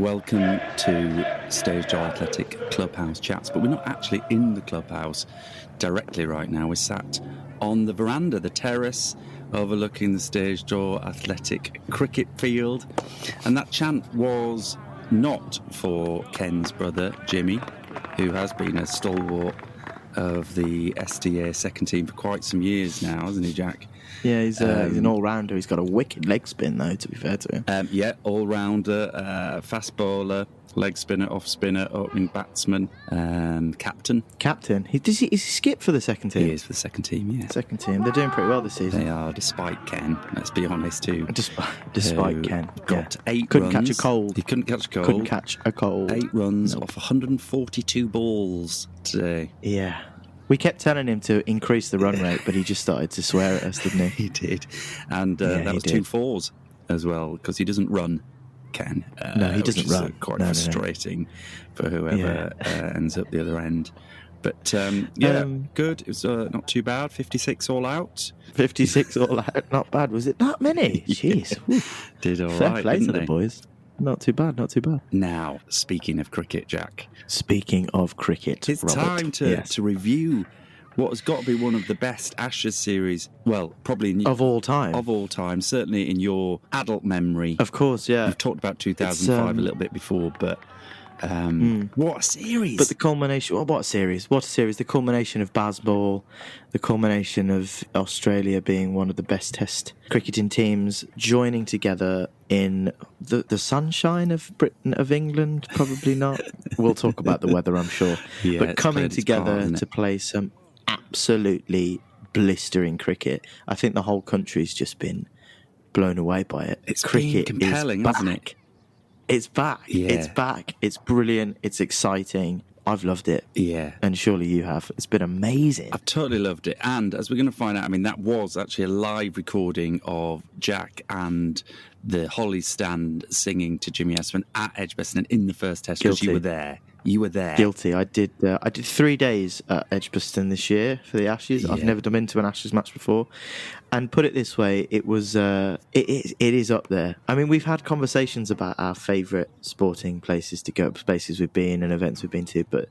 Welcome to Stage Door Athletic Clubhouse Chats, but we're not actually in the clubhouse directly right now. We're sat on the veranda, the terrace, overlooking the Stage Door Athletic cricket field. And that chant was not for Ken's brother, Jimmy, who has been a stalwart of the SDA second team for quite some years now, hasn't he, Jack? Yeah, he's an all-rounder. He's got a wicked leg spin, though, to be fair to him. Yeah, all-rounder, fast bowler, leg spinner, off-spinner, opening batsman, captain. Captain. Is he skip for the second team? He is for the second team, yeah. Second team. They're doing pretty well this season. They are, despite Ken, let's be honest, too. Despite Ken. Got 8 Couldn't runs. catch a cold. He couldn't catch a cold. 8 runs off 142 balls today. Yeah. We kept telling him to increase the run rate, but he just started to swear at us, didn't he? He did. And that was 2 4s as well, because he doesn't run, Ken. No, he doesn't run. Quite frustrating for whoever ends up the other end. But, good. It was not too bad. 56 all out. 56 all out. Not bad. Was it that many? Jeez. Did all right, fair play to didn't the they? boys. Not too bad, not too bad. Now, speaking of cricket, Jack. Speaking of cricket, it's Robert, time to review what has got to be one of the best Ashes series, well, probably of all time. Of all time, certainly in your adult memory. Of course, yeah. We've talked about 2005 a little bit before, but what a series. But the culmination, what a series. What a series. The culmination of Bazball, the culmination of Australia being one of the best test cricketing teams, joining together in the sunshine of Britain, of England, probably not. We'll talk about the weather, I'm sure. Yeah, but coming together to play some absolutely blistering cricket. I think the whole country's just been blown away by it. It's cricket been compelling, hasn't it? It's back. Yeah. It's back. It's brilliant. It's exciting. I've loved it. Yeah. And surely you have. It's been amazing. I've totally loved it. And as we're going to find out, I mean, that was actually a live recording of Jack and the Holly stand singing to Jimmy Esfand at Edgbaston in the first test, because you were there. You were there. Guilty. I did 3 days at Edgbaston this year for the Ashes. Yeah. I've never been to an Ashes match before. And put it this way, it was it is up there. I mean, we've had conversations about our favourite sporting places to go, places we've been and events we've been to, but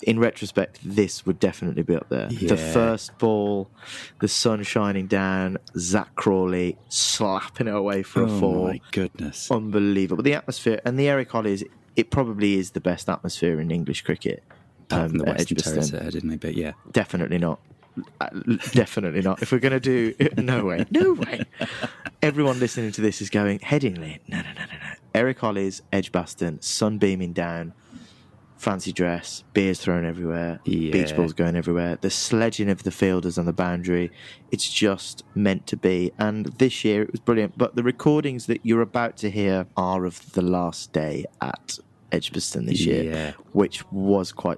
in retrospect, this would definitely be up there. Yeah. The first ball, the sun shining down, Zach Crawley slapping it away for a 4. Oh my goodness. Unbelievable. The atmosphere, and the Eric Hollies, it probably is the best atmosphere in English cricket. Apart from the at Western Edgbaston. Terrace there, didn't they? But yeah. Definitely not. Definitely not. If we're going to do... No way. No way. Everyone listening to this is going, Headingley. No. Eric Hollies, Edgbaston, sun beaming down, fancy dress, beers thrown everywhere, beach balls going everywhere, the sledging of the fielders on the boundary. It's just meant to be. And this year it was brilliant. But the recordings that you're about to hear are of the last day at Edgbaston this year, which was quite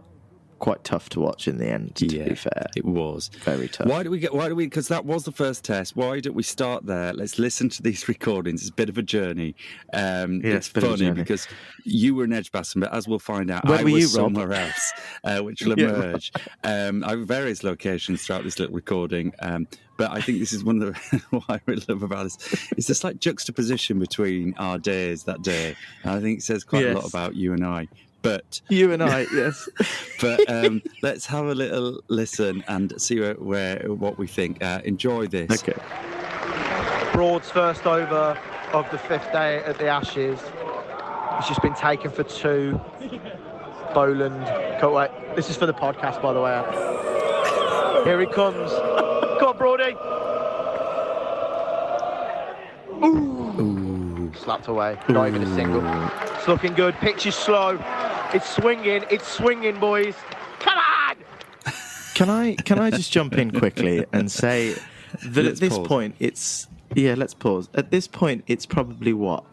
tough to watch in the end, to be fair. It was. Very tough. Why do we, because that was the first test, why don't we start there? Let's listen to these recordings. It's a bit of a journey. It's funny because you were in Edgbaston, but as we'll find out, I was somewhere else, which will emerge. I have various locations throughout this little recording, but I think this is one of the, what I really love about this. It's this like juxtaposition between our days that day. And I think it says quite a lot about you and I. But you and I, yes. But let's have a little listen and see what we think. Enjoy this. Okay. Broad's first over of the 5th day at the Ashes. It's just been taken for 2. Boland. Can't wait. This is for the podcast, by the way. Here he comes. Go on, Brody. Ooh. Slapped away. Not even a single. It's looking good. Pitch is slow. It's swinging, boys. Come on! Can I just jump in quickly and say that at this point it's let's pause. At this point it's probably what?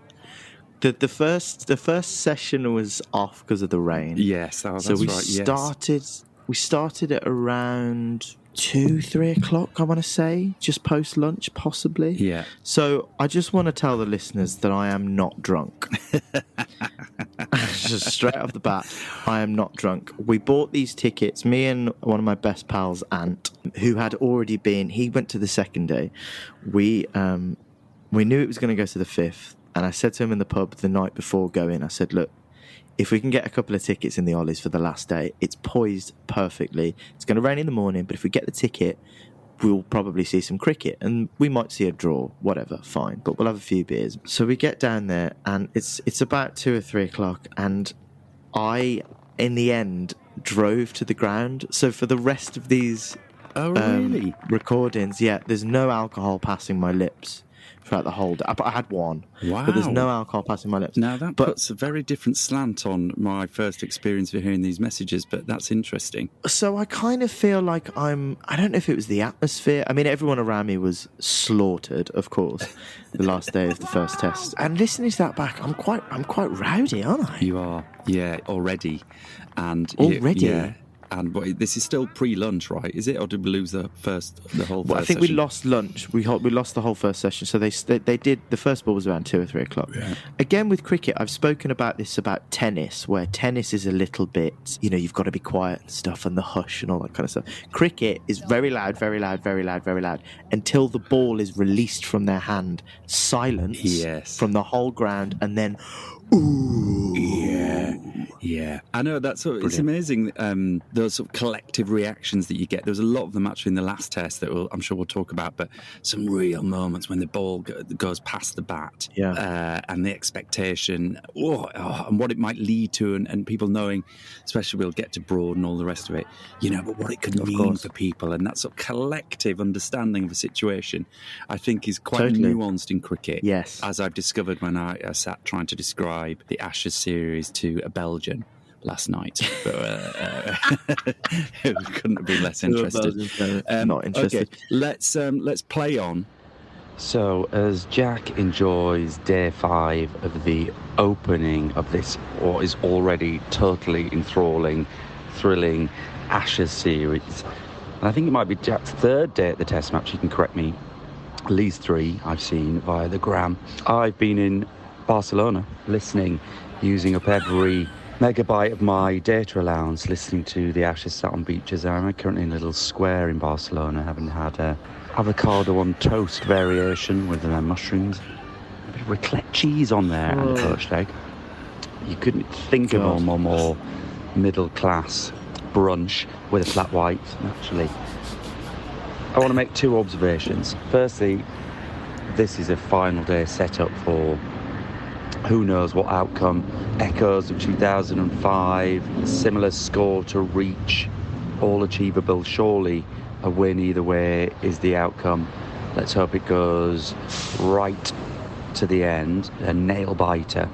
The first session was off because of the rain. Yes, that's right. We started at around 2-3 o'clock, I want to say, just post lunch possibly. Yeah. So I just want to tell the listeners that I am not drunk. Just straight off the bat, I am not drunk. We bought these tickets, me and one of my best pals, Ant, who had already been, he went to the second day. We knew it was going to go to the 5th. And I said to him in the pub the night before going, I said, look, if we can get a couple of tickets in the Ollies for the last day, it's poised perfectly. It's going to rain in the morning, but if we get the ticket, we'll probably see some cricket and we might see a draw, whatever, fine. But we'll have a few beers. So we get down there and it's about 2 or 3 o'clock and I, in the end, drove to the ground. So for the rest of these recordings, there's no alcohol passing my lips throughout the whole day. I had one, but there's no alcohol passing my lips. Now that puts a very different slant on my first experience of hearing these messages, but that's interesting. So I kind of feel like I don't know if it was the atmosphere. I mean, everyone around me was slaughtered, of course, the last day of the first test. And listening to that back, I'm quite rowdy, aren't I? You are, yeah, already. And already? Yeah. And this is still pre-lunch, right? Is it, or did we lose the whole first I think session? we lost lunch. We lost the whole first session. So they did. The first ball was around 2 or 3 o'clock. Yeah. Again with cricket, I've spoken about this about tennis, where tennis is a little bit, you've got to be quiet and stuff, and the hush and all that kind of stuff. Cricket is very loud, very loud, very loud, very loud, until the ball is released from their hand. Silence from the whole ground, and then. Ooh. Yeah. I know, it's amazing, those sort of collective reactions that you get. There was a lot of them actually in the last test that I'm sure we'll talk about, but some real moments when the ball goes past the bat and the expectation, and what it might lead to, and people knowing, especially we'll get to Broad and all the rest of it, but what it could mean for people, and that sort of collective understanding of a situation, I think is quite nuanced in cricket. Yes. As I've discovered when I sat trying to describe the Ashes series to a Belgian last night, but it couldn't have been less interested. Not interested. Okay, let's play on. So, as Jack enjoys day 5 of the opening of this, what is already totally enthralling, thrilling Ashes series, and I think it might be Jack's 3rd day at the Test match. You can correct me. At least 3 I've seen via the gram. I've been in Barcelona, listening, using up every megabyte of my data allowance, listening to the Ashes sat on beaches. I'm currently in a little square in Barcelona, having had a avocado on toast variation with mushrooms, a bit of raclette cheese on there, and a poached egg. You couldn't think of a more middle class brunch with a flat white, naturally. I want to make 2 observations. Firstly, this is a final day set up for who knows what outcome. Echoes of 2005, similar score to reach, all achievable. Surely a win either way is the outcome. Let's hope it goes right to the end, a nail biter.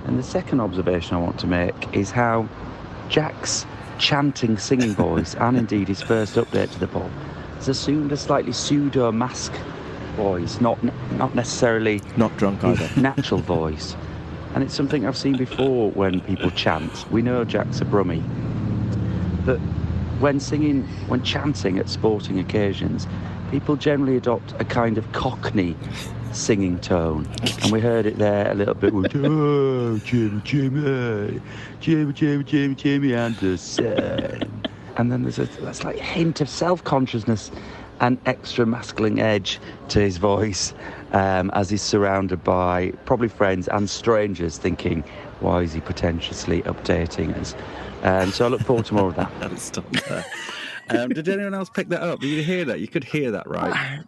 And the second observation I want to make is how Jack's chanting singing voice, and indeed his first update to the ball, has assumed a slightly pseudo mask voice, not necessarily not drunk either, natural voice. And it's something I've seen before when people chant. We know Jack's a brummie, but when chanting at sporting occasions, people generally adopt a kind of Cockney singing tone, and we heard it there a little bit with Jimmy Anderson, and then there's a slight hint of self-consciousness and extra masculine edge to his voice, as he's surrounded by probably friends and strangers thinking, why is he pretentiously updating us? So I look forward to more of that. Let's stop there. Did anyone else pick that up? Did you hear that? You could hear that, right?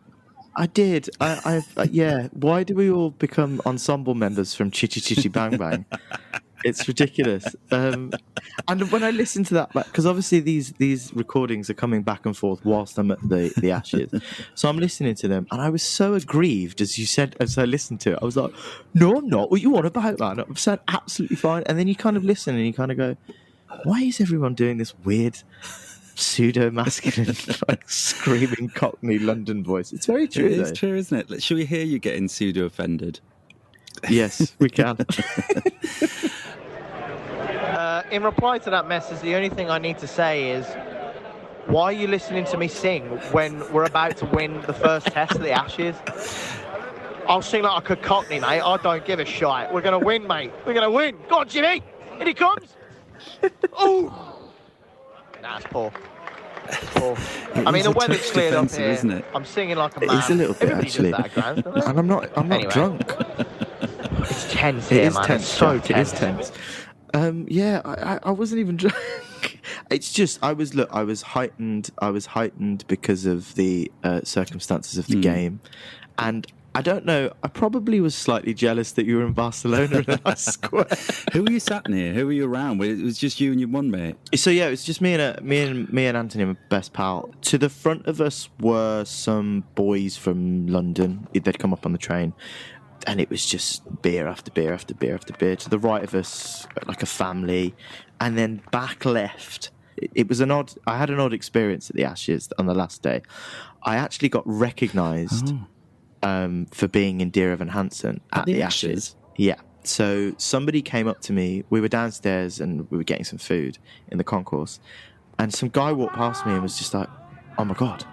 I did. Yeah. Why do we all become ensemble members from Chitty Chitty Bang Bang? It's ridiculous. And when I listen to that, because obviously these recordings are coming back and forth whilst I'm at the Ashes, so I'm listening to them, and I was so aggrieved as I listened to it. I was like, "No, I'm not. What you want about, man? I'm saying absolutely fine." And then you kind of listen and you kind of go, "Why is everyone doing this weird pseudo-masculine, like screaming Cockney London voice?" It's very true. It is true, isn't it? Should we hear you getting pseudo-offended? Yes, we can. In reply to that message, the only thing I need to say is, why are you listening to me sing when we're about to win the first test of the Ashes? I'll sing like a Cockney, mate. I don't give a shite. We're going to win, mate. We're going to win. Go on, Jimmy. In he comes. Oh. Nah, it's poor. It's poor. I mean, the weather's cleared up here. Isn't it? I'm singing like a man. It's a little bit, Everybody actually. does that at ground, doesn't it? And I'm not Anyway. drunk. tense here, man. Tense. It's so tense. It is tense. I wasn't even drunk. It's just I was heightened. I was heightened because of the circumstances of the game, and I don't know. I probably was slightly jealous that you were in Barcelona in our square. Who were you sat near? Who were you around? It was just you and your one mate. So yeah, it was just me and Anthony, my best pal. To the front of us were some boys from London. They'd come up on the train. And it was just beer after beer after beer after beer. To the right of us, like a family. And then back left, it was I had an odd experience at the Ashes on the last day. I actually got recognised for being in Dear Evan Hansen at the Ashes. Yeah. So somebody came up to me. We were downstairs and we were getting some food in the concourse. And some guy walked past me and was just like, oh my God.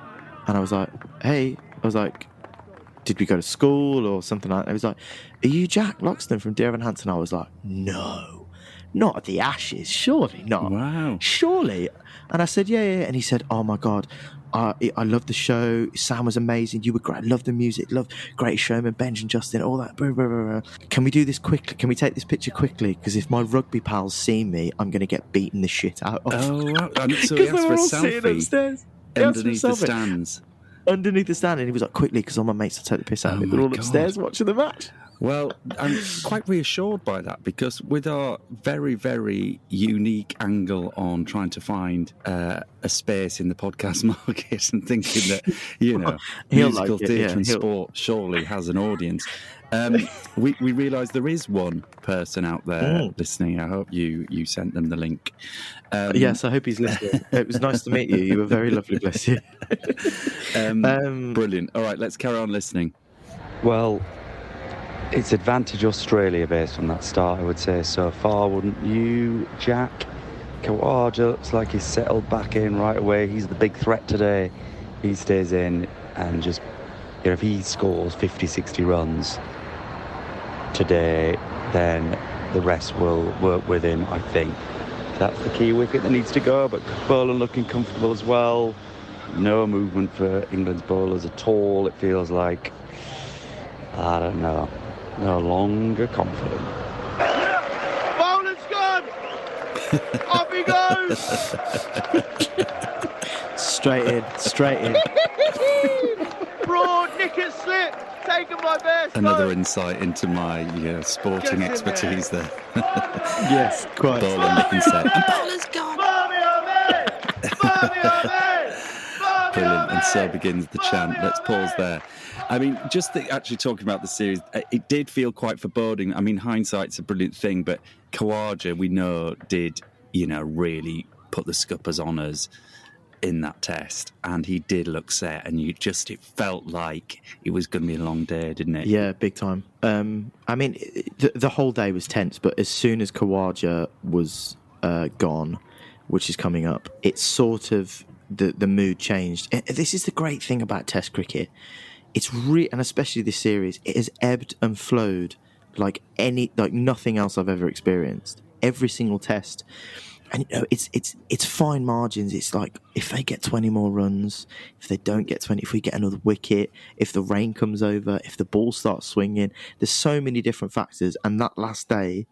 And I was like, hey. I was like, did we go to school or something like that? It was like, are you Jack Loxton from Dear Evan Hansen? I was like, no, not at the Ashes. Surely not. Wow. Surely. And I said, yeah. And he said, oh my God, I love the show. Sam was amazing. You were great. I love the music. Love Greatest Showman, Benj and Justin, all that. Blah, blah, blah, blah. Can we do this quickly? Can we take this picture quickly? Because if my rugby pals see me, I'm going to get beaten the shit out of. Oh, wow. So he asked for a selfie underneath the stands. Underneath the stand, and he was like, quickly, because all my mates will take the piss out of me. They're all upstairs watching the match. Well, I'm quite reassured by that, because with our very, very unique angle on trying to find a space in the podcast market and thinking that, musical theatre and sport surely has an audience, we realise there is one person out there listening. I hope you sent them the link. Yes, I hope he's listening. It was nice to meet you. You were very lovely, bless you. Brilliant. All right, let's carry on listening. Well, it's advantage Australia based on that start, I would say, so far, wouldn't you, Jack? Khawaja looks like he's settled back in right away. He's the big threat today. He stays in and just, if he scores 50, 60 runs today, then the rest will work with him, I think. That's the key wicket that needs to go, but Boland looking comfortable as well. No movement for England's bowlers at all, it feels like. I don't know. No longer confident. Boland's gone! Off he goes! Straight in. Broad, nick and slip, taken by best. Another insight into my sporting expertise there. Yes, quite. Boland, nick and set. And Boland's gone! Brilliant, and so begins the chant. Let's pause there. I mean, just actually talking about the series, it did feel quite foreboding. I mean, hindsight's a brilliant thing, but Khawaja, we know, did, really put the scuppers on us in that test, and he did look set, and it felt like it was going to be a long day, didn't it? Yeah, big time. I mean, the whole day was tense, but as soon as Khawaja was gone, which is coming up, it's sort of the mood changed. This is the great thing about Test cricket. It's and especially this series, it has ebbed and flowed like nothing else I've ever experienced. Every single test. And it's fine margins. It's like if they get 20 more runs, if they don't get 20, if we get another wicket, if the rain comes over, if the ball starts swinging, there's so many different factors. And that last day,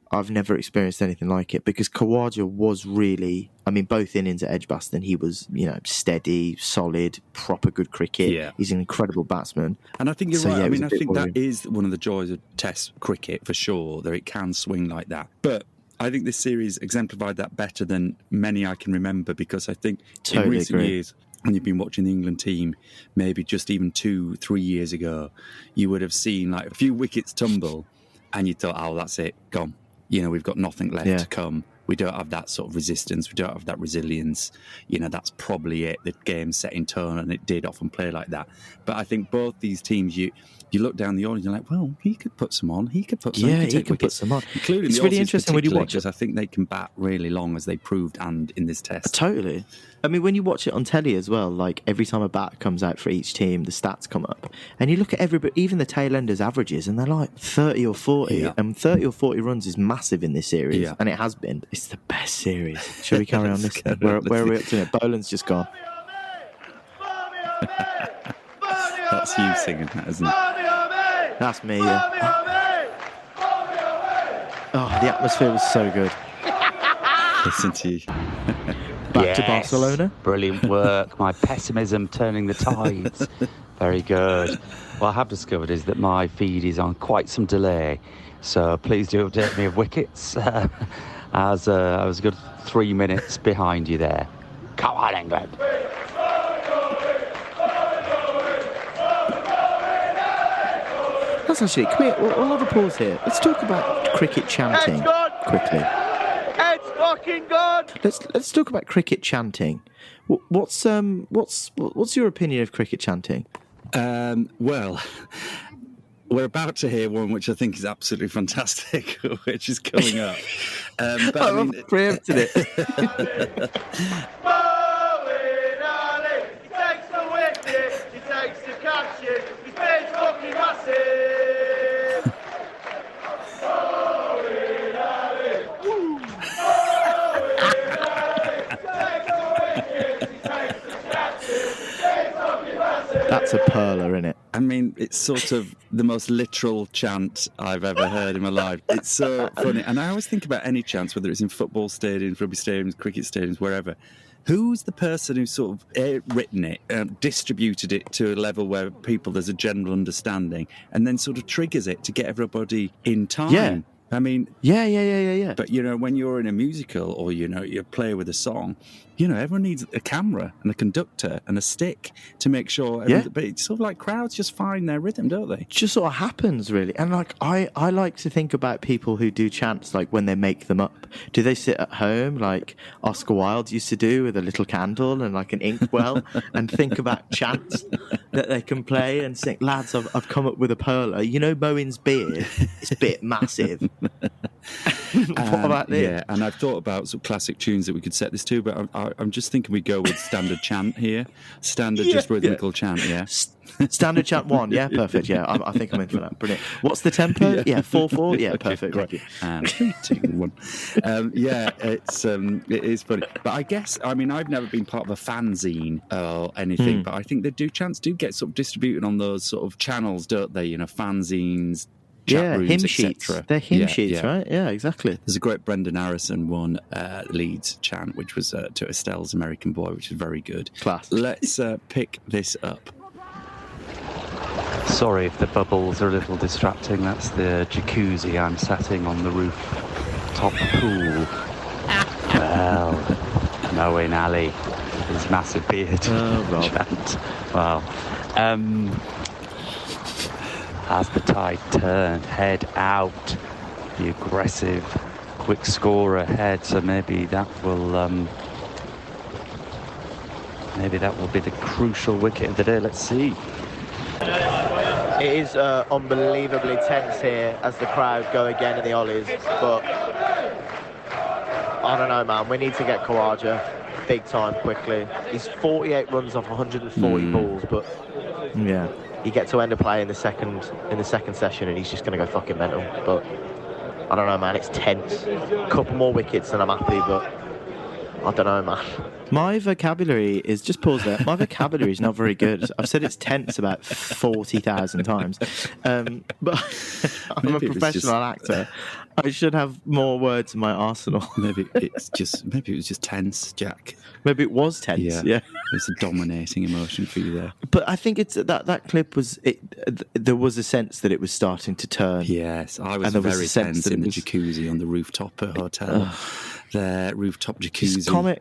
I've never experienced anything like it, because Khawaja was really, I mean, both innings at Edgbaston, he was, steady, solid, proper good cricket. Yeah. He's an incredible batsman. And I think you're right. Yeah, I mean, I think that is one of the joys of Test cricket for sure, that it can swing like that. But I think this series exemplified that better than many I can remember, because I think in recent years, when you've been watching the England team, maybe just even 2-3 years ago, you would have seen like a few wickets tumble and you thought, oh, that's it, gone. We've got nothing left to come. We don't have that sort of resistance. We don't have that resilience. That's probably it. The game's set in tone, and it did often play like that. But I think both these teams, you look down the order and you're like, well, he could put some on. He could put some. Yeah, he could put some on. Including it's the really Aussies, interesting when you watch it. Because I think they can bat really long, as they proved, and in this test. Totally. I mean, when you watch it on telly as well, like every time a bat comes out for each team, the stats come up. And you look at everybody, even the tail enders' averages, and they're like 30 or 40. Yeah. And 30 or 40 runs is massive in this series. Yeah. And it has been. It's the best series. Shall we carry on this? Where are we up to it? Boland's just gone. That's you singing that, isn't it? That's me, yeah. the atmosphere was so good. Listen to you. Back to Barcelona. Brilliant work. My pessimism turning the tides. Very good. What I have discovered is that my feed is on quite some delay, so please do update me of wickets, as I was a good 3 minutes behind you there. Come on, England. That's actually, come here, we'll have a pause here. Let's talk about cricket chanting quickly. It's fucking gone! Let's talk about cricket chanting. What's your opinion of cricket chanting? Well, we're about to hear one which I think is absolutely fantastic, which is coming up. But I've preempted it. He takes the wicket, he takes the catch it, his big fucking massive. That's a perler, isn't it? I mean, it's sort of the most literal chant I've ever heard in my life. It's so funny. And I always think about any chants, whether it's in football stadiums, rugby stadiums, cricket stadiums, wherever. Who's the person who's sort of written it, distributed it to a level where there's a general understanding, and then sort of triggers it to get everybody in time? Yeah. I mean... Yeah. But, when you're in a musical or, you play with a song, everyone needs a camera and a conductor and a stick to make sure... But it's sort of like crowds just find their rhythm, don't they? It just sort of happens, really. And, I like to think about people who do chants, when they make them up. Do they sit at home, like Oscar Wilde used to do, with a little candle and, an inkwell, and think about chants that they can play and sing? Lads, I've come up with a perler. Bowen's beard is a bit massive. What about this? Yeah, and I've thought about some classic tunes that we could set this to, but I'm just thinking we go with standard chant here. Just rhythmical chant, yeah. Standard chant 1, yeah, perfect, yeah. I think I'm in for that. Brilliant. What's the tempo? Yeah, 4/4, yeah, perfect. Great. And 3, 2, 1. It is funny. But I guess, I've never been part of a fanzine or anything, but I think chants do get sort of distributed on those sort of channels, don't they? Fanzines, chat rooms, hymn sheets. They're hymn sheets, right? Yeah, exactly. There's a great Brendan Harrison one, Leeds chant, which was to Estelle's American Boy, which is very good. Class. Let's pick this up. Sorry if the bubbles are a little distracting. That's the jacuzzi I'm setting on the roof top pool. Well, knowing Ali, his massive beard. Chant. Well, as the tide turned, head out, the aggressive, quick scorer ahead. So maybe that will be the crucial wicket of the day. Let's see. It is unbelievably tense here as the crowd go again in the Ollies, but I don't know, man. We need to get Khawaja big time quickly. He's 48 runs off 140 balls, but yeah, he gets to end a play in the second session, and he's just going to go fucking mental. But I don't know, man. It's tense. A couple more wickets and I'm happy, but I don't know, man. My vocabulary is, just pause there, my vocabulary is not very good. I've said it's tense about 40,000 times. But I'm a professional actor. I should have more words in my arsenal. Maybe it was just tense, Jack. Maybe it was tense, yeah. It's a dominating emotion for you there. But I think it's that clip was, there was a sense that it was starting to turn. Yes, I was very tense in the jacuzzi on the rooftop at a hotel. The rooftop jacuzzi.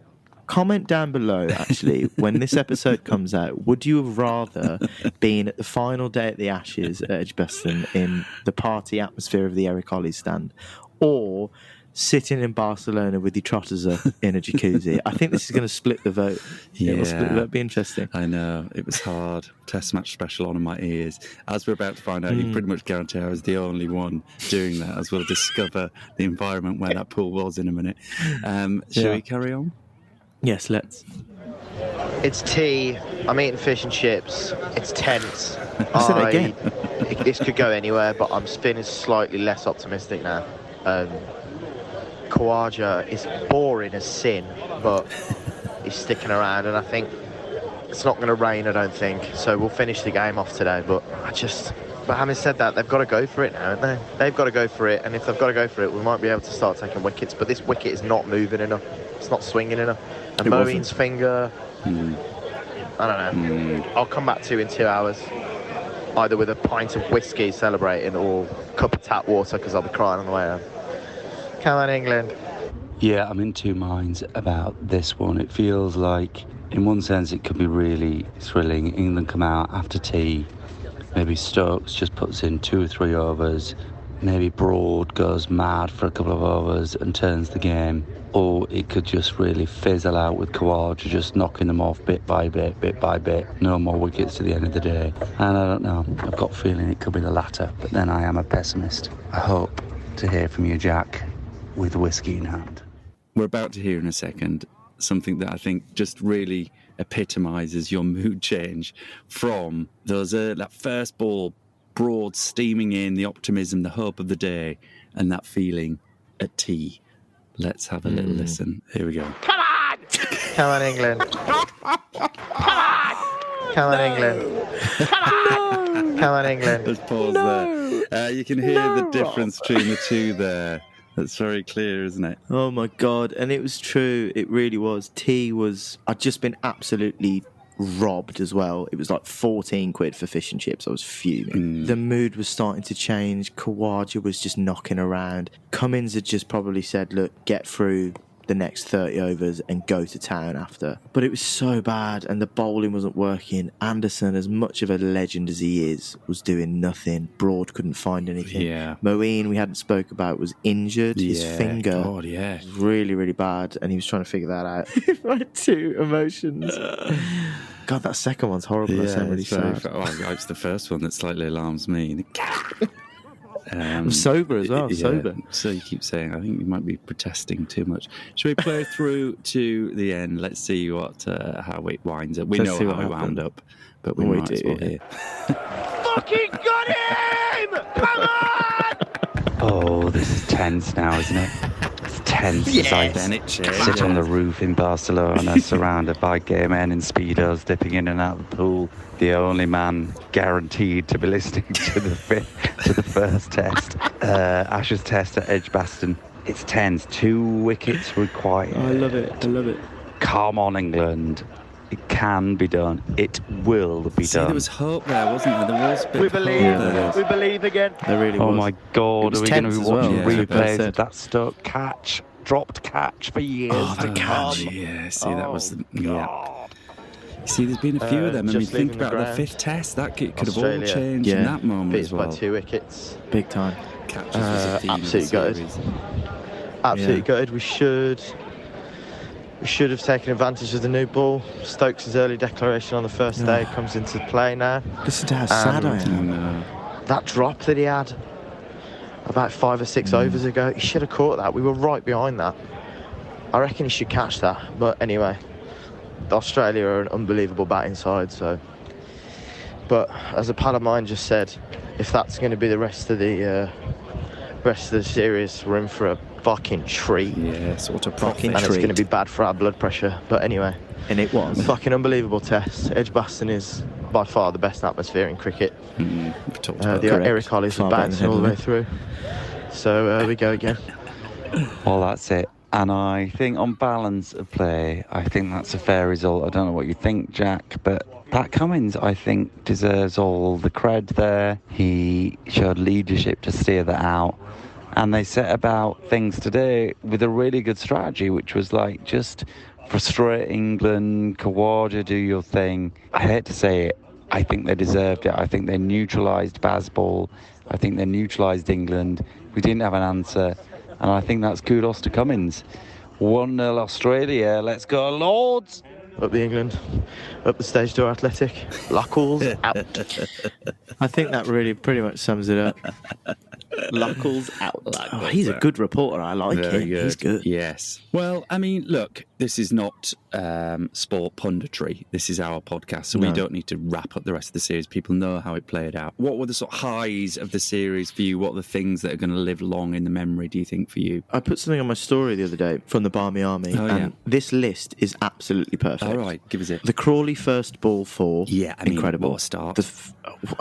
Comment down below, actually, when this episode comes out, would you have rather been at the final day at the Ashes at Edgbaston in the party atmosphere of the Eric Ollie stand, or sitting in Barcelona with your trotters up in a jacuzzi? I think this is going to split the vote. Yeah. It will split the vote. Be interesting. I know. It was hard. Test match special on in my ears. As we're about to find out, you pretty much guarantee I was the only one doing that, as we'll discover the environment where that pool was in a minute. Shall we carry on? Yes, let's. It's tea. I'm eating fish and chips. It's tense. I said it again. This could go anywhere, but I'm feeling slightly less optimistic now. Khawaja is boring as sin, but he's sticking around, and I think it's not going to rain, I don't think. So we'll finish the game off today, but But having said that, they've got to go for it now, haven't they? They've got to go for it, and if they've got to go for it, we might be able to start taking wickets. But this wicket is not moving enough. It's not swinging enough. And Moeen's finger, I don't know. I'll come back to you in 2 hours, either with a pint of whiskey celebrating or a cup of tap water because I'll be crying on the way home. Come on, England. Yeah, I'm in two minds about this one. It feels like, in one sense, it could be really thrilling. England come out after tea. Maybe Stokes just puts in 2 or 3 overs. Maybe Broad goes mad for a couple of overs and turns the game. Or it could just really fizzle out with Khawaja just knocking them off bit by bit, bit by bit. No more wickets to the end of the day. And I don't know. I've got a feeling it could be the latter. But then I am a pessimist. I hope to hear from you, Jack, with whiskey in hand. We're about to hear in a second something that I think just really epitomises your mood change from those that first ball, Broad steaming in, the optimism, the hope of the day, and that feeling at tea. Let's have a little listen. Here we go. Come on! Come on, England. Come on! Come on, England. Come on! Come on, England. Let's pause there. You can hear the difference between the two there. That's very clear, isn't it? Oh my God. And it was true. It really was. I'd just been absolutely robbed as well. It was like 14 quid for fish and chips. I was fuming. The mood was starting to change. Khawaja was just knocking around. Cummins had just probably said, look, get through the next 30 overs and go to town after. But it was so bad and the bowling wasn't working. Anderson, as much of a legend as he is, was doing nothing. Broad couldn't find anything. Yeah. Moeen, we hadn't spoke about, was injured. His finger was really, really bad and he was trying to figure that out. My two emotions. God, that second one's horrible. That sounds really sad. It's the first one that slightly alarms me. I'm sober as well, sober. So you keep saying, I think you might be protesting too much. Should we play through to the end? Let's see how it winds up. We know how it wound up, but we might as well hear. Fucking got him! Come on! Oh, this is tense now, isn't it? It's tense as I sit on the roof in Barcelona, surrounded by gay men in Speedos, dipping in and out of the pool. The only man guaranteed to be listening to the first test, Ashes test at Edgbaston. It's tense. 2 wickets required. I love it. Come on, England. It can be done. It will be done. There was hope there, wasn't there? There was a bit We of believe. hope there. We believe again. There really was. Oh my God, are we going to be watching replays of that Stoke catch? Dropped catch for years. Oh, the catch. Yeah, see, that was... See, there's been a few of them. I mean, think about the 5th test. That could have all changed in that moment as well. By 2 wickets. Big time. Catches was a theme absolutely gutted. Absolutely gutted. We should have taken advantage of the new ball. Stokes' early declaration on the first day comes into play now. Listen to how sad I am. That drop that he had about 5 or 6 overs ago, he should have caught that. We were right behind that. I reckon he should catch that. But anyway, Australia are an unbelievable batting side, so. But as a pal of mine just said, if that's going to be the rest of the series, we're in for a fucking treat. Yeah, sort of fucking treat. And it's going to be bad for our blood pressure. But anyway, and it was fucking unbelievable test. Edgbaston is by far the best atmosphere in cricket. Eric Hollis was bouncing all the way through. So we go again. Well, that's it. And I think on balance of play, I think that's a fair result. I don't know what you think, Jack, but Pat Cummins, I think, deserves all the cred there. He showed leadership to steer that out. And they set about things today with a really good strategy, which was like just frustrate England, Khawaja, do your thing. I hate to say it, I think they deserved it. I think they neutralised Bazball. I think they neutralised England. We didn't have an answer. And I think that's kudos to Cummins. 1-0 Australia. Let's go, Lords. Up the England. Up the stage door Athletic. Blackwell's out. I think that really pretty much sums it up. Luckles out. Oh, he's a good reporter. I like him. Good. He's good. Yes. Well, I mean, look, this is not sport punditry. This is our podcast, so we don't need to wrap up the rest of the series. People know how it played out. What were the sort of highs of the series for you? What are the things that are going to live long in the memory, do you think, for you? I put something on my story the other day from the Barmy Army, and this list is absolutely perfect. All right, give us it. The Crawley first ball 4, incredible. What a start.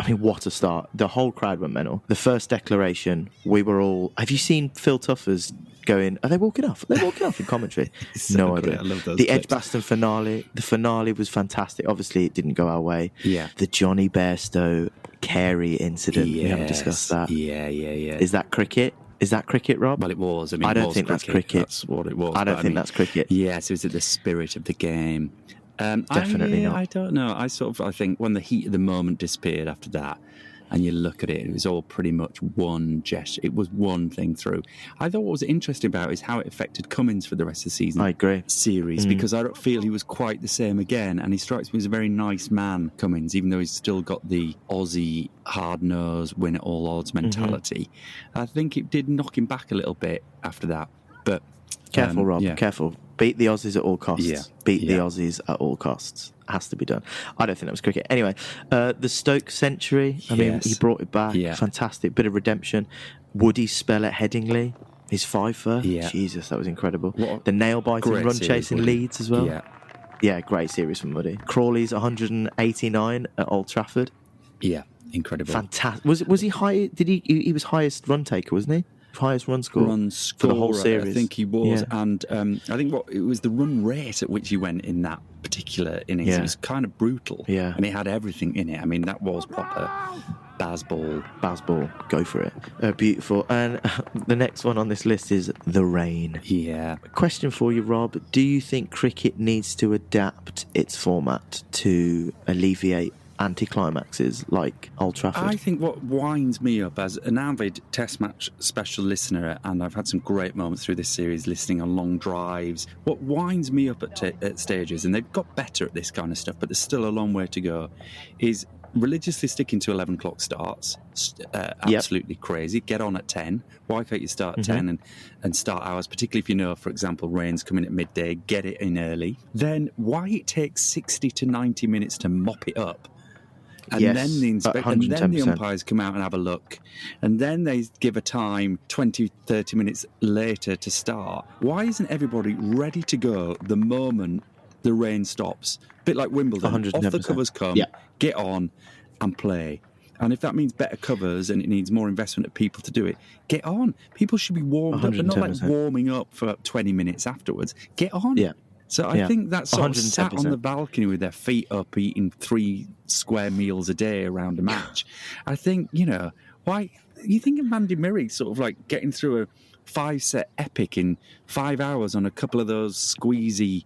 What a start. The whole crowd went mental. The first declaration, we were all... Have you seen Phil Tuffers going, are they walking off? They're walking off in commentary. No idea. I love those the clips. Edgbaston finale. The finale was fantastic. Obviously, it didn't go our way. Yeah. The Johnny Bairstow Carey incident. We haven't discussed that. Yeah. Is that cricket? Is that cricket, Rob? Well, it was. I mean, I don't think that's cricket. That's what it was. I don't think that's cricket. Yes, it was the spirit of the game. Definitely not. I don't know. I think when the heat of the moment disappeared after that, and you look at it, it was all pretty much one gesture. It was one thing through. I thought what was interesting about it is how it affected Cummins for the rest of the season. I agree. Series, because I don't feel he was quite the same again. And he strikes me as a very nice man, Cummins, even though he's still got the Aussie hard-nosed, win at all odds mentality. I think it did knock him back a little bit after that. But careful, Rob. Careful. Beat the Aussies at all costs. Yeah. Beat the Aussies at all costs. Has to be done. I don't think that was cricket. Anyway, the Stoke century. I mean, he brought it back. Yeah. Fantastic. Bit of redemption. Woody's spell at Headingley. His fifer. Yeah. Jesus, that was incredible. The nail-biting run chase in Leeds as well. Yeah, great series from Woody. Crawley's 189 at Old Trafford. Yeah, incredible. Fantastic. Was he high? He was highest run taker, wasn't he? Highest run score for the whole series. I think he was, and I think it was the run rate at which he went in that particular innings. It was kind of brutal. Yeah, and it had everything in it. I mean, that was proper Bazball. Bazball, go for it. Beautiful. And the next one on this list is the rain. Yeah. Question for you, Rob: do you think cricket needs to adapt its format to alleviate anticlimaxes like Old Trafford? I think what winds me up as an avid Test match special listener, and I've had some great moments through this series listening on long drives, what winds me up at stages, and they've got better at this kind of stuff, but there's still a long way to go, is religiously sticking to 11 o'clock starts. Absolutely crazy. Get on at 10. Why can't you start at 10 and start hours, particularly if you know, for example, rain's coming at midday, get it in early. Then why it takes 60 to 90 minutes to mop it up. And then the umpires come out and have a look. And then they give a time 20, 30 minutes later to start. Why isn't everybody ready to go the moment the rain stops? A bit like Wimbledon. 110%. Off the covers come, get on and play. And if that means better covers and it needs more investment of people to do it, get on. People should be warmed up, but not like warming up for 20 minutes afterwards. Get on. Yeah. So I think that sort of sat on the balcony with their feet up, eating 3 square meals a day around a match. I think, why... You think of Mandy Murray sort of like getting through a 5-set epic in 5 hours on a couple of those squeezy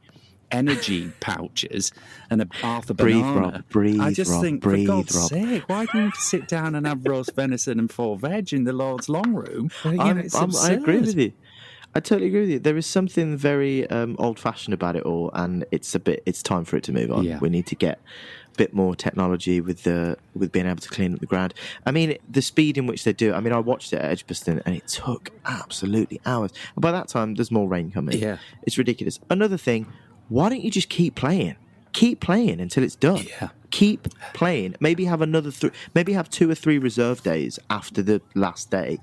energy pouches and a Arthur banana. I just think, for God's sake, why do you need to sit down and have roast venison and 4 veg in the Lord's long room? I agree with you. I totally agree with you. There is something very old-fashioned about it all, and it's time for it to move on. Yeah. We need to get a bit more technology with being able to clean up the ground. I mean, the speed in which they do it. I mean, I watched it at Edgbaston, and it took absolutely hours. And by that time, there's more rain coming. Yeah. It's ridiculous. Another thing, why don't you just keep playing? Keep playing until it's done. Yeah. Keep playing. Maybe have maybe have 2 or 3 reserve days after the last day,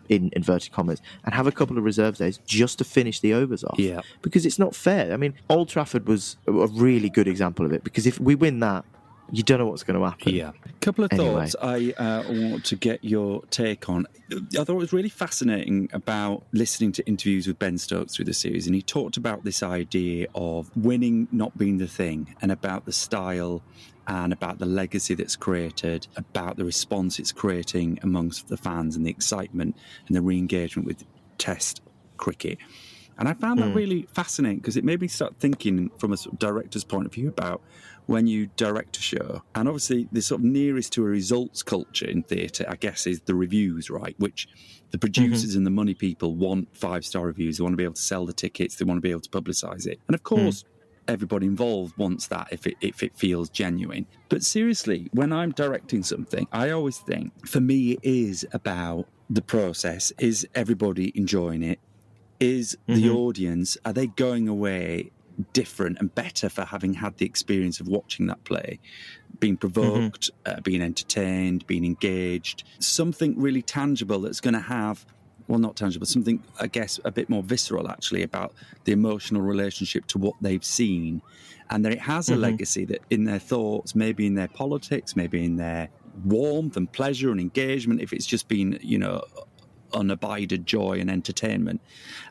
in inverted commas, and have a couple of reserve days just to finish the overs off. Yeah. Because it's not fair. I mean, Old Trafford was a really good example of it, because if we win that, you don't know what's going to happen. Yeah. A couple of thoughts I want to get your take on. I thought it was really fascinating about listening to interviews with Ben Stokes through the series, and he talked about this idea of winning not being the thing, and about the style and about the legacy that's created, about the response it's creating amongst the fans and the excitement and the re-engagement with Test cricket. And I found that really fascinating, because it made me start thinking from a sort of director's point of view about when you direct a show. And obviously the sort of nearest to a results culture in theatre, I guess, is the reviews, right? Which the producers and the money people want 5-star reviews. They want to be able to sell the tickets. They want to be able to publicise it. And of course, everybody involved wants that if it feels genuine. But seriously, when I'm directing something, I always think, for me, it is about the process? Is everybody enjoying it? Is the audience, are they going away different and better for having had the experience of watching that play, being provoked, being entertained, being engaged? Something really tangible that's going to have, well, not tangible, something, I guess, a bit more visceral, actually, about the emotional relationship to what they've seen. And that it has a legacy that in their thoughts, maybe in their politics, maybe in their warmth and pleasure and engagement, if it's just been, unabided joy and entertainment.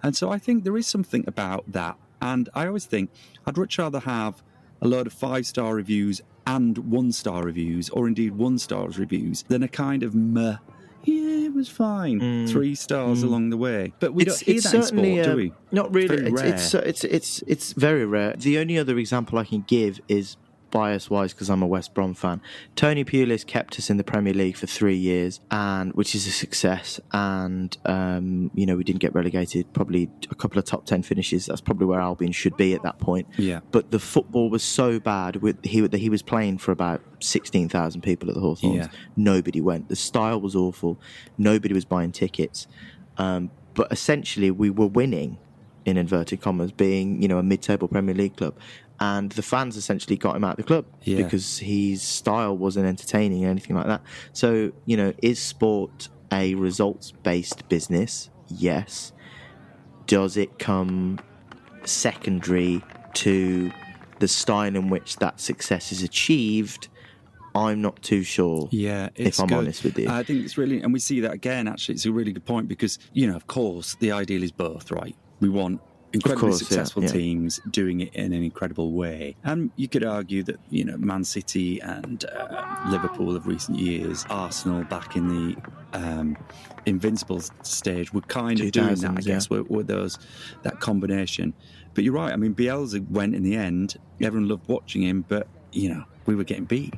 And so I think there is something about that. And I always think I'd much rather have a load of 5-star reviews and 1-star reviews, or indeed 1-star reviews, than a kind of meh, yeah, it was fine, 3 stars along the way. But we don't hear that in sport, do we? Not really. Very rare. It's very rare. The only other example I can give is bias-wise, because I'm a West Brom fan. Tony Pulis kept us in the Premier League for 3 years, and which is a success. And we didn't get relegated. Probably a couple of top 10 finishes. That's probably where Albion should be at that point. Yeah. But the football was so bad. He was playing for about 16,000 people at the Hawthorns. Yeah. Nobody went. The style was awful. Nobody was buying tickets. But essentially, we were winning, in inverted commas, being a mid-table Premier League club. And the fans essentially got him out of the club because his style wasn't entertaining or anything like that. So, is sport a results-based business? Yes. Does it come secondary to the style in which that success is achieved? I'm not too sure. Yeah, if I'm honest with you. I think it's really, and we see that again, actually, it's a really good point because, of course, the ideal is both, right? We want incredibly successful teams doing it in an incredible way. And you could argue that, Man City and Liverpool of recent years, Arsenal back in the Invincibles stage, were kind of doing that, I guess, with that combination. But you're right, I mean, Bielsa went in the end, everyone loved watching him, but, we were getting beat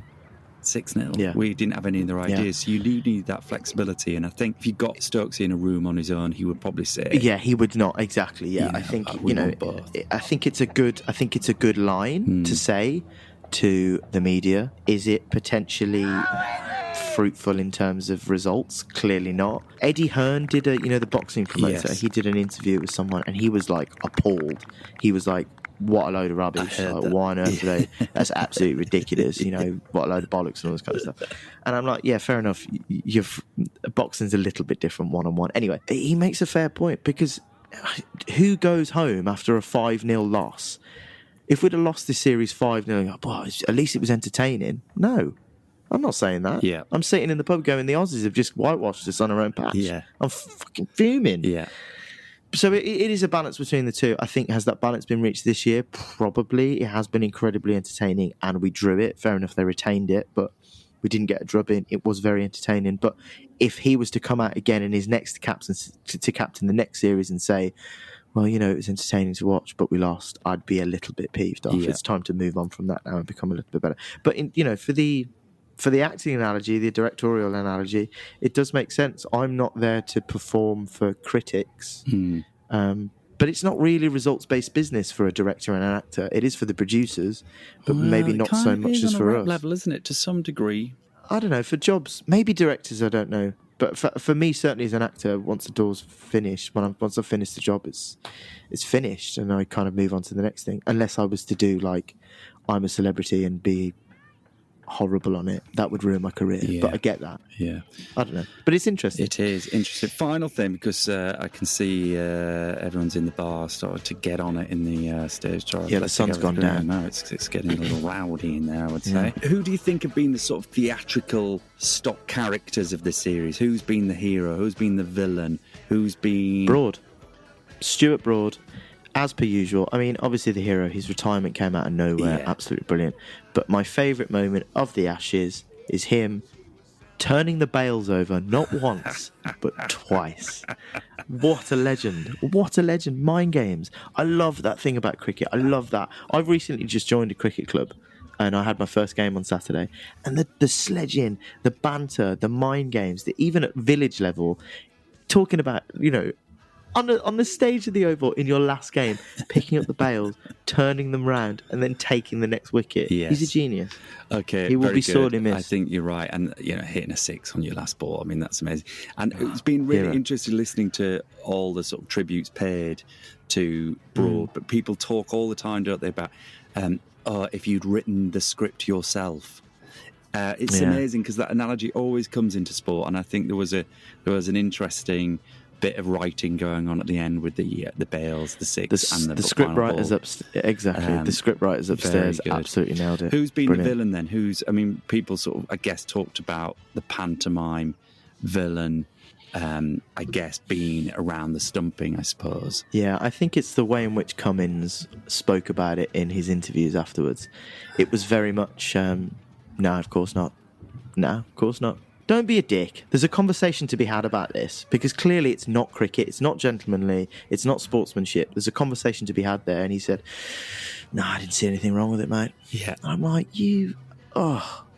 6-0. Yeah. We didn't have any other ideas. Yeah. So you need that flexibility. And I think if you got Stokesy in a room on his own, he would probably say, yeah, he would not exactly. Yeah, I think I think it's a good line to say to the media. Is it potentially fruitful in terms of results? Clearly not. Eddie Hearn did the boxing promoter. Yes. He did an interview with someone, and he was like appalled. He was like, what a load of rubbish. Like, why on earth are they? That's absolutely ridiculous. What a load of bollocks and all this kind of stuff. And I'm like, yeah, fair enough. Boxing's a little bit different one-on-one. Anyway, he makes a fair point because who goes home after a 5-0 loss? If we'd have lost this series 5-0, at least it was entertaining. No, I'm not saying that. Yeah. I'm sitting in the pub going, the Aussies have just whitewashed us on our own patch. Yeah. I'm fucking fuming. Yeah. So it is a balance between the two. I think, has that balance been reached this year? Probably. It has been incredibly entertaining, and we drew it. Fair enough, they retained it, but we didn't get a drub in. It was very entertaining. But if he was to come out again in his next captain the next series and say, well, it was entertaining to watch, but we lost, I'd be a little bit peeved off. Yeah. It's time to move on from that now and become a little bit better. But for the acting analogy, the directorial analogy, it does make sense. I'm not there to perform for critics, but it's not really results-based business for a director and an actor. It is for the producers, but maybe not so much as for us. Level, isn't it? To some degree. I don't know. For jobs, maybe directors, I don't know. But for me, certainly as an actor, once the door's finished, once I've finished the job, it's finished, and I kind of move on to the next thing. Unless I was to do like I'm a celebrity and be horrible on it, that would ruin my career. Yeah. But I get that. Yeah, I don't know, but it's interesting. It is interesting. Final thing, because I can see everyone's in the bar started to get on it in the stage door. Yeah, the sun's gone down now. It's getting a little rowdy in there, I would say. Who do you think have been the sort of theatrical stock characters of the series? Who's been the hero? Who's been the villain? Who's been Stuart Broad, as per usual. I mean, obviously the hero, his retirement came out of nowhere, absolutely brilliant. But my favourite moment of the Ashes is him turning the bails over, not once, but twice. What a legend. What a legend. Mind games. I love that thing about cricket. I love that. I've recently just joined a cricket club, and I had my first game on Saturday. And the sledging, the banter, the mind games, even at village level, talking about, on the stage of the Oval in your last game, picking up the bails, turning them round, and then taking the next wicket. Yes. He's a genius. Okay, he will be good. sorely missed. I think you're right, and hitting a 6 on your last ball. I mean, that's amazing. And it's been really interesting listening to all the sort of tributes paid to Broad. But people talk all the time, don't they, about if you'd written the script yourself. It's amazing because that analogy always comes into sport, and I think there was an interesting bit of writing going on at the end with the bails, the 6, and the script writers exactly. The script writers upstairs absolutely nailed it. Who's been the villain then? People sort of, I guess, talked about the pantomime villain. I guess being around the stumping, I suppose. Yeah, I think it's the way in which Cummins spoke about it in his interviews afterwards. It was very much. No, of course not. No, of course not. Don't be a dick. There's a conversation to be had about this because clearly it's not cricket, it's not gentlemanly, it's not sportsmanship. There's a conversation to be had there. And he said, no, I didn't see anything wrong with it, mate. Yeah. I'm like, it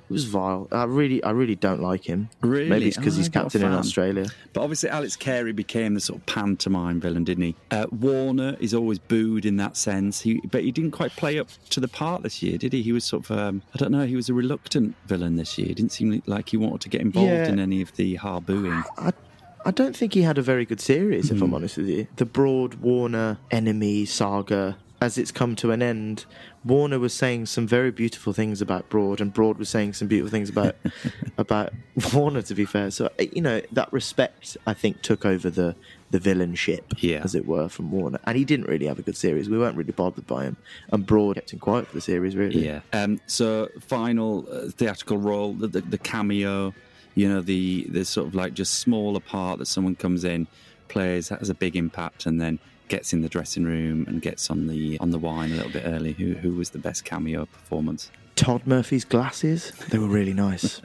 was vile. I really don't like him. Really? Maybe it's because he's captain in Australia. But obviously Alex Carey became the sort of pantomime villain, didn't he? Warner is always booed in that sense. But he didn't quite play up to the part this year, did he? He was sort of, I don't know, he was a reluctant villain this year. It didn't seem like he wanted to get involved in any of the hard booing. I don't think he had a very good series, if I'm honest with you. The Broad-Warner enemy saga, as it's come to an end, Warner was saying some very beautiful things about Broad, and Broad was saying some beautiful things about Warner, to be fair. So, that respect, I think, took over the villainship, as it were, from Warner. And he didn't really have a good series. We weren't really bothered by him. And Broad kept him quiet for the series, really. Yeah. So, final theatrical role, the cameo, the sort of like just smaller part that someone comes in, plays, has a big impact, and then gets in the dressing room and gets on the wine a little bit early. Who was the best cameo performance? Todd Murphy's glasses. They were really nice.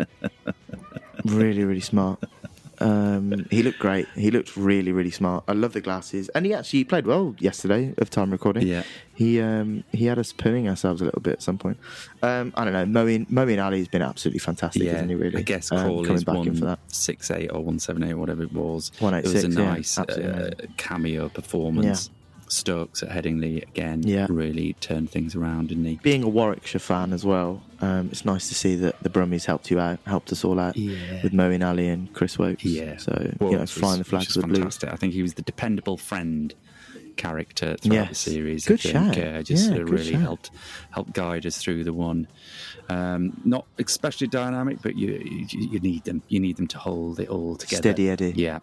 Really, really smart. He looked great. He looked really, really smart. I love the glasses. And he played well yesterday of time recording. Yeah. He had us pooing ourselves a little bit at some point. I don't know. Moeen Ali's been absolutely fantastic, hasn't he, really? I guess Crawley's 168 or 178 or whatever it was. 186, it was a nice cameo performance. Yeah. Stokes at Headingley again really turned things around, didn't he? Being a Warwickshire fan as well, it's nice to see that the Brummies helped us all out with Moeen Ali and Chris Wokes. Yeah. So, flying the flags with blue. I think he was the dependable friend character throughout the series. Good shout. Really helped guide us through the one. Not especially dynamic, but you need them. You need them to hold it all together. Steady Eddie. Yeah.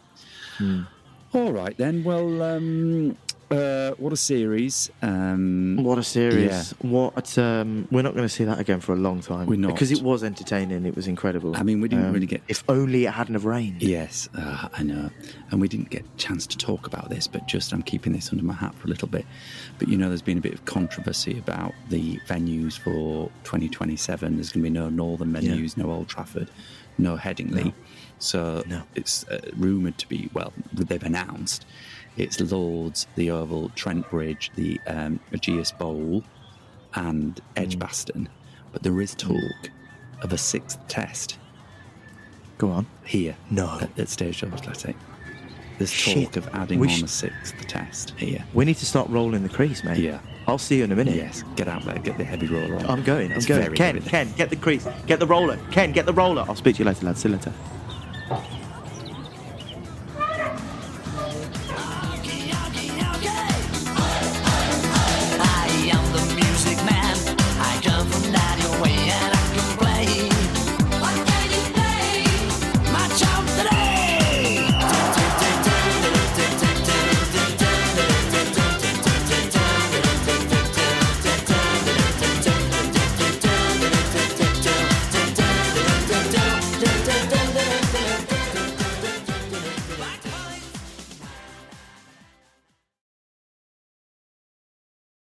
All right then. Well. What a series! What a series! Yeah. We're not going to see that again for a long time. We're not, because it was entertaining. It was incredible. I mean, we didn't really get. If only it hadn't have rained. Yes, I know, and we didn't get a chance to talk about this. But I'm keeping this under my hat for a little bit. But there's been a bit of controversy about the venues for 2027. There's going to be no Northern venues, no Old Trafford, no Headingley. No. So it's rumoured to be. Well, they've announced. It's Lords, the Oval, Trent Bridge, the Ageas Bowl, and Edgbaston. But there is talk of a 6th test. Go on. Here. No. At Stage Show Athletic. There's talk of adding on a 6th test here. We need to start rolling the crease, mate. Yeah. I'll see you in a minute. Yes. Get out there. Get the heavy roller on. I'm going. Ken, get the crease. Get the roller. Ken, get the roller. I'll speak to you later, lads. See you later.